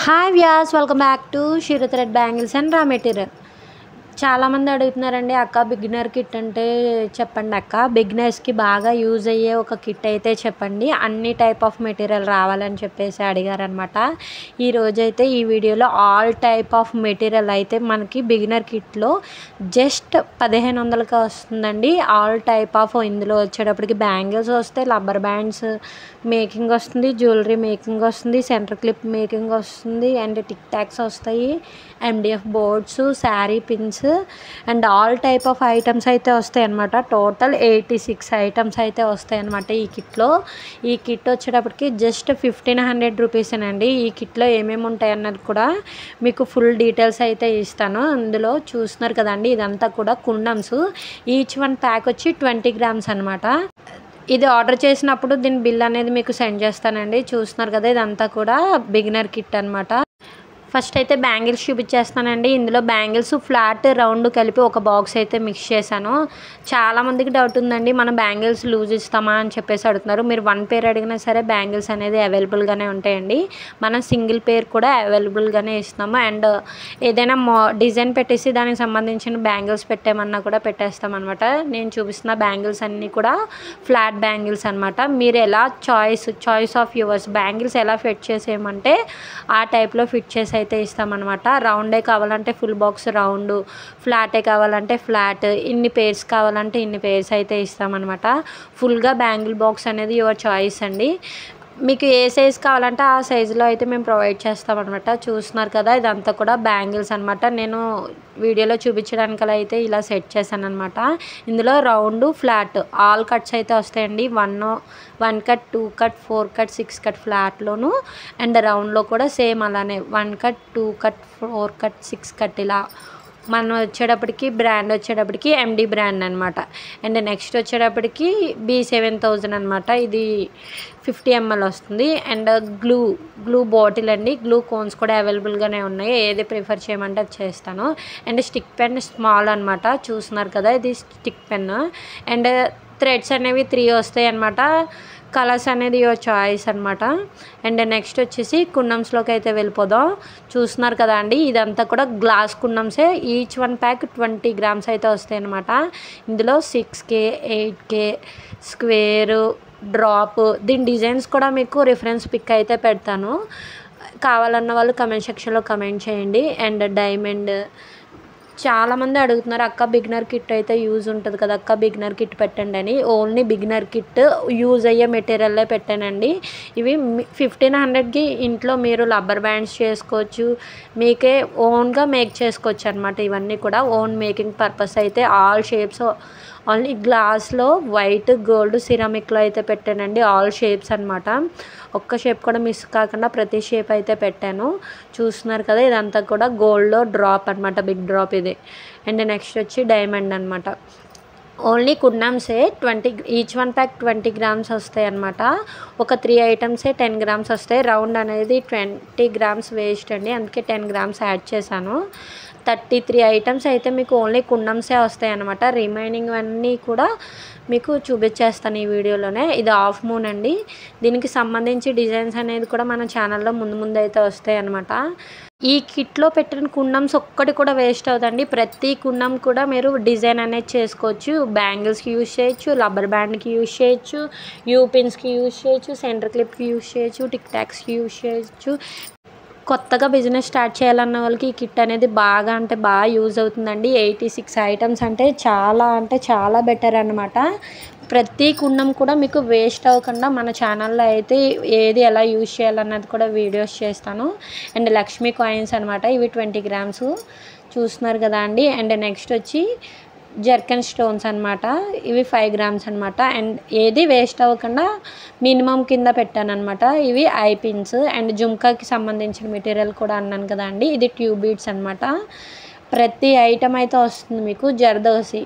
Hi Vyas welcome back to Shiru thread bangles and raw material. చాలామంది అడుగుతున్నారండి, అక్క బిగినర్ కిట్ అంటే చెప్పండి అక్క, బిగినర్స్కి బాగా యూజ్ అయ్యే ఒక కిట్ అయితే చెప్పండి, అన్ని టైప్ ఆఫ్ మెటీరియల్ రావాలని చెప్పేసి అడిగారనమాట. ఈరోజైతే ఈ వీడియోలో ఆల్ టైప్ ఆఫ్ మెటీరియల్ అయితే మనకి బిగినర్ కిట్లో జస్ట్ 1500కి వస్తుందండి. ఆల్ టైప్ ఆఫ్ ఇందులో వచ్చేటప్పటికి బ్యాంగిల్స్ వస్తాయి, రబ్బర్ బ్యాండ్స్ మేకింగ్ వస్తుంది, జ్యువెలరీ మేకింగ్ వస్తుంది, సెంటర్ క్లిప్ మేకింగ్ వస్తుంది, అండ్ టిక్ టాక్స్ వస్తాయి, MDF boards, sari pins and all type of items అయితే వస్తాయి అన్నమాట. టోటల్ 86 ఐటమ్స్ అయితే వస్తాయి అన్నమాట ఈ కిట్లో. ఈ కిట్ వచ్చేటప్పటికి జస్ట్ 1500 రూపీసేనండి. ఈ కిట్లో ఏమేమి ఉంటాయి అన్నది కూడా మీకు ఫుల్ డీటెయిల్స్ అయితే ఇస్తాను. అందులో చూస్తున్నారు కదండి, ఇదంతా కూడా కుండమ్స్. ఈచ్ వన్ ప్యాక్ వచ్చి 20 గ్రామ్స్ అనమాట. ఇది ఆర్డర్ చేసినప్పుడు దీని బిల్ అనేది మీకు సెండ్ చేస్తానండి. చూస్తున్నారు కదా, ఇదంతా కూడా బిగినర్ కిట్ అనమాట. ఫస్ట్ అయితే బ్యాంగిల్స్ చూపించేస్తానండి. ఇందులో బ్యాంగిల్స్ ఫ్లాట్ రౌండ్ కలిపి ఒక బాక్స్ అయితే మిక్స్ చేశాను. చాలామందికి డౌట్ ఉందండి, మనం బ్యాంగిల్స్ లూజ్ ఇస్తామా అని చెప్పేసి అడుగుతున్నారు. మీరు 1 పేర్ అడిగినా సరే బ్యాంగిల్స్ అనేది అవైలబుల్గానే ఉంటాయండి. మనం సింగిల్ పేర్ కూడా అవైలబుల్గానే ఇస్తాము. అండ్ ఏదైనా డిజైన్ పెట్టేసి దానికి సంబంధించిన బ్యాంగిల్స్ పెట్టేమన్నా కూడా పెట్టేస్తామన్నమాట. నేను చూపిస్తున్న బ్యాంగిల్స్ అన్నీ కూడా ఫ్లాట్ బ్యాంగిల్స్ అనమాట. మీరు ఎలా చాయిస్ ఆఫ్ యువర్స్, బ్యాంగిల్స్ ఎలా ఫిట్ చేసేయమంటే ఆ టైప్లో ఫిట్ చేసి అయితే ఇస్తామన్నమాట. రౌండే కావాలంటే ఫుల్ బాక్స్ రౌండ్, ఫ్లాటే కావాలంటే ఫ్లాట్, ఇన్ని పేర్స్ కావాలంటే ఇన్ని పేర్స్ అయితే ఇస్తామన్నమాట. ఫుల్గా బ్యాంగిల్ బాక్స్ అనేది యువర్ చాయిస్ అండి. మీకు ఏ సైజ్ కావాలంటే ఆ సైజులో అయితే మేము ప్రొవైడ్ చేస్తామన్నమాట. చూస్తున్నారు కదా, ఇదంతా కూడా బ్యాంగిల్స్ అనమాట. నేను వీడియోలో చూపించడానికి అయితే ఇలా సెట్ చేశాను అనమాట. ఇందులో రౌండ్, ఫ్లాట్ ఆల్ కట్స్ అయితే వస్తాయండి. 1 కట్, 2 కట్, 4 కట్, 6 కట్ ఫ్లాట్లోను, అండ్ రౌండ్లో కూడా సేమ్ అలానే 1 కట్, 2 కట్, 4 కట్, 6 కట్ ఇలా. మనం వచ్చేటప్పటికి బ్రాండ్ వచ్చేటప్పటికి MD బ్రాండ్ అనమాట. అండ్ నెక్స్ట్ వచ్చేటప్పటికి B7000 అనమాట. ఇది 50 ml వస్తుంది. అండ్ గ్లూ బాటిల్ అండి. గ్లూ కోన్స్ కూడా అవైలబుల్గానే ఉన్నాయి. ఏది ప్రిఫర్ చేయమంటే అది చేస్తాను. అండ్ స్టిక్ పెన్ స్మాల్ అనమాట. చూస్తున్నారు కదా, ఇది స్టిక్ పెన్. అండ్ థ్రెడ్స్ అనేవి 3 వస్తాయి అనమాట. కలర్స్ అనేది యువర్ చాయిస్ అనమాట. అండ్ నెక్స్ట్ వచ్చేసి కుండమ్స్లోకి అయితే వెళ్ళిపోదాం. చూస్తున్నారు కదా అండి, ఇదంతా కూడా గ్లాస్ కుండమ్సే. ఈచ్ వన్ ప్యాక్ 20 గ్రామ్స్ అయితే వస్తాయి అనమాట. ఇందులో 6K, 8K, స్క్వేరు, డ్రాప్, దీని డిజైన్స్ కూడా మీకు రిఫరెన్స్ పిక్ అయితే పెడతాను. కావాలన్న వాళ్ళు కమెంట్ సెక్షన్లో కమెంట్ చేయండి. అండ్ డైమండ్, చాలామంది అడుగుతున్నారు, అక్క బిగినర్ కిట్ అయితే యూజ్ ఉంటుంది కదా అక్క, బిగినర్ కిట్ పెట్టండి అని. ఓన్లీ బిగినర్ కిట్ యూజ్ అయ్యే మెటీరియల్లే పెట్టానండి. ఇవి 1500కి ఇంట్లో మీరు రబ్బర్ బ్యాండ్స్ చేసుకోవచ్చు, మీకే ఓన్గా మేక్ చేసుకోవచ్చు అనమాట. ఇవన్నీ కూడా ఓన్ మేకింగ్ పర్పస్ అయితే ఆల్ షేప్స్, ఓన్లీ గ్లాస్లో వైట్, గోల్డ్, సిరామిక్లో అయితే పెట్టానండి. ఆల్ షేప్స్ అనమాట. ఒక్క షేప్ కూడా మిస్ కాకుండా ప్రతి షేప్ అయితే పెట్టాను. చూస్తున్నారు కదా, ఇదంతా కూడా గోల్డ్లో డ్రాప్ అనమాట, బిగ్ డ్రాప్ ఇది. అండ్ నెక్స్ట్ వచ్చి డైమండ్ అనమాట. ఓన్లీ కుండమ్సే 20, ఈచ్ వన్ ప్యాక్ 20 గ్రామ్స్ వస్తాయి అనమాట. ఒక 3 ఐటమ్సే 10 గ్రామ్స్ వస్తాయి. రౌండ్ అనేది 20 గ్రామ్స్ వేస్ట్ అండి, అందుకే 10 గ్రామ్స్ యాడ్ చేశాను. 33 ఐటమ్స్ అయితే మీకు ఓన్లీ కుండమ్సే వస్తాయి అనమాట. రిమైనింగ్ అన్నీ కూడా మీకు చూపించేస్తాను ఈ వీడియోలోనే. ఇది హాఫ్ మూన్ అండి. దీనికి సంబంధించి డిజైన్స్ అనేది కూడా మన ఛానల్లో ముందు అయితే వస్తాయి అనమాట. ఈ కిట్లో పెట్టిన కుండమ్స్ ఒక్కటి కూడా వేస్ట్ అవుతుంది. ప్రతి కుండం కూడా మీరు డిజైన్ అనేది చేసుకోవచ్చు. బ్యాంగిల్స్కి యూజ్ చేయొచ్చు, రబ్బర్ బ్యాండ్కి యూజ్ చేయొచ్చు, పిన్స్కి యూజ్ చేయొచ్చు, సెంటర్ క్లిప్కి యూజ్ చేయొచ్చు, టిక్ టాక్స్కి యూజ్ చేయొచ్చు. కొత్తగా బిజినెస్ స్టార్ట్ చేయాలన్న వాళ్ళకి ఈ కిట్ అనేది బాగా అంటే బాగా యూజ్ అవుతుందండి. 86 ఐటమ్స్ అంటే చాలా బెటర్ అనమాట. ప్రతి కుండం కూడా మీకు వేస్ట్ అవ్వకుండా మన ఛానల్లో అయితే ఏది ఎలా యూజ్ చేయాలన్నది కూడా వీడియోస్ చేస్తాను. అండ్ లక్ష్మీ కాయిన్స్ అనమాట. ఇవి 20 గ్రామ్స్ చూస్తున్నారు కదా అండి. అండ్ నెక్స్ట్ వచ్చి జర్కన్ స్టోన్స్ అనమాట. ఇవి 5 గ్రామ్స్ అనమాట. అండ్ ఏది వేస్ట్ అవ్వకుండా మినిమం కింద పెట్టాను అనమాట. ఇవి ఐ పిన్స్. అండ్ జుమ్కాకి సంబంధించిన మెటీరియల్ కూడా అన్నాను కదా అండి, ఇది ట్యూబ్ బీడ్స్ అనమాట. ప్రతి ఐటమ్ అయితే వస్తుంది మీకు. జరదోసి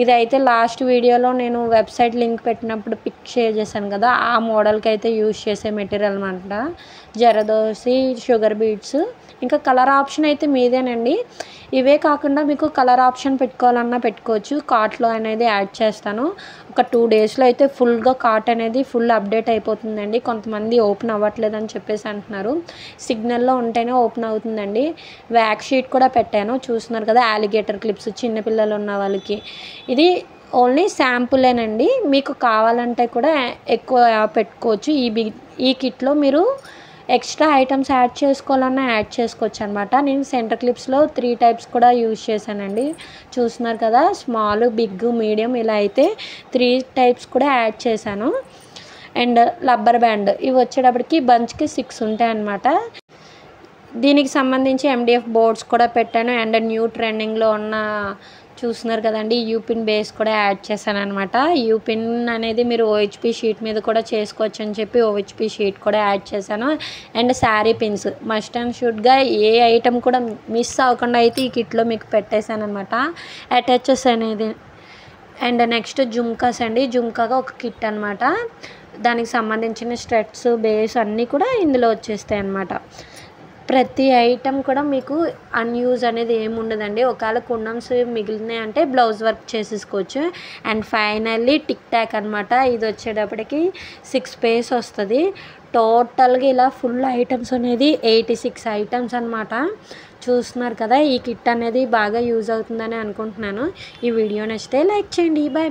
ఇదైతే లాస్ట్ వీడియోలో నేను వెబ్సైట్ లింక్ పెట్టినప్పుడు పిక్ షేర్ చేశాను కదా, ఆ మోడల్కి అయితే యూజ్ చేసే మెటీరియల్ అనమాట. Zardozi, sugar beads. ఇంకా కలర్ ఆప్షన్ అయితే మీదేనండి. ఇవే కాకుండా మీకు కలర్ ఆప్షన్ పెట్టుకోవాలన్నా పెట్టుకోవచ్చు. కార్ట్లో అనేది యాడ్ చేస్తాను. ఒక 2 డేస్లో అయితే ఫుల్గా కార్ట్ అనేది ఫుల్ అప్డేట్ అయిపోతుందండి. కొంతమంది ఓపెన్ అవ్వట్లేదని చెప్పేసి అంటున్నారు. సిగ్నల్లో ఉంటేనే ఓపెన్ అవుతుందండి. వ్యాక్ షీట్ కూడా పెట్టాను, చూస్తున్నారు కదా, అలిగేటర్ క్లిప్స్ చిన్నపిల్లలు ఉన్న వాళ్ళకి. ఇది ఓన్లీ శాంపులేనండి. మీకు కావాలంటే కూడా ఎక్కువ పెట్టుకోవచ్చు. ఈ కిట్లో మీరు ఎక్స్ట్రా ఐటమ్స్ యాడ్ చేసుకోవాలన్నా యాడ్ చేసుకోవచ్చు అనమాట. నేను సెంటర్ క్లిప్స్లో 3 టైప్స్ కూడా యూజ్ చేశానండి. చూస్తున్నారు కదా, స్మాల్, బిగ్, మీడియం ఇలా అయితే 3 టైప్స్ కూడా యాడ్ చేశాను. అండ్ రబ్బర్ బ్యాండ్ ఇవి వచ్చేటప్పటికి బంచ్కి 6 ఉంటాయి అన్నమాట. దీనికి సంబంధించి MDF బోర్డ్స్ కూడా పెట్టాను. అండ్ న్యూ ట్రెండింగ్లో ఉన్న చూస్తున్నారు కదండి, యూపిన్ బేస్ కూడా యాడ్ చేశాను అనమాట. యూపిన్ అనేది మీరు OHP షీట్ మీద కూడా చేసుకోవచ్చు అని చెప్పి OHP షీట్ కూడా యాడ్ చేశాను. And sari pins must and షుడ్గా ఏ ఐటమ్ కూడా మిస్ అవ్వకుండా అయితే ఈ కిట్లో మీకు పెట్టేశాను అనమాట. అటాచెస్ అనేది. అండ్ నెక్స్ట్ జుమ్కాస్ అండి. జుమ్కాగా ఒక కిట్ అనమాట. దానికి సంబంధించిన స్ట్రెట్స్, బేస్ అన్నీ కూడా ఇందులో వచ్చేస్తాయి అన్నమాట. ప్రతి ఐటమ్ కూడా మీకు అన్యూజ్ అనేది ఏముండదండి. ఒకవేళ కుండమ్స్ మిగిలినాయి అంటే బ్లౌజ్ వర్క్ చేసేసుకోవచ్చు. అండ్ ఫైనల్లీ టిక్ టాక్ అనమాట. ఇది వచ్చేటప్పటికి 6 పేస్ వస్తుంది. టోటల్గా ఇలా ఫుల్ ఐటమ్స్ అనేది 86 ఐటమ్స్ అనమాట. చూస్తున్నారు కదా, ఈ కిట్ అనేది బాగా యూజ్ అవుతుందని అనుకుంటున్నాను. ఈ వీడియో నచ్చితే లైక్ చేయండి. బాయ్.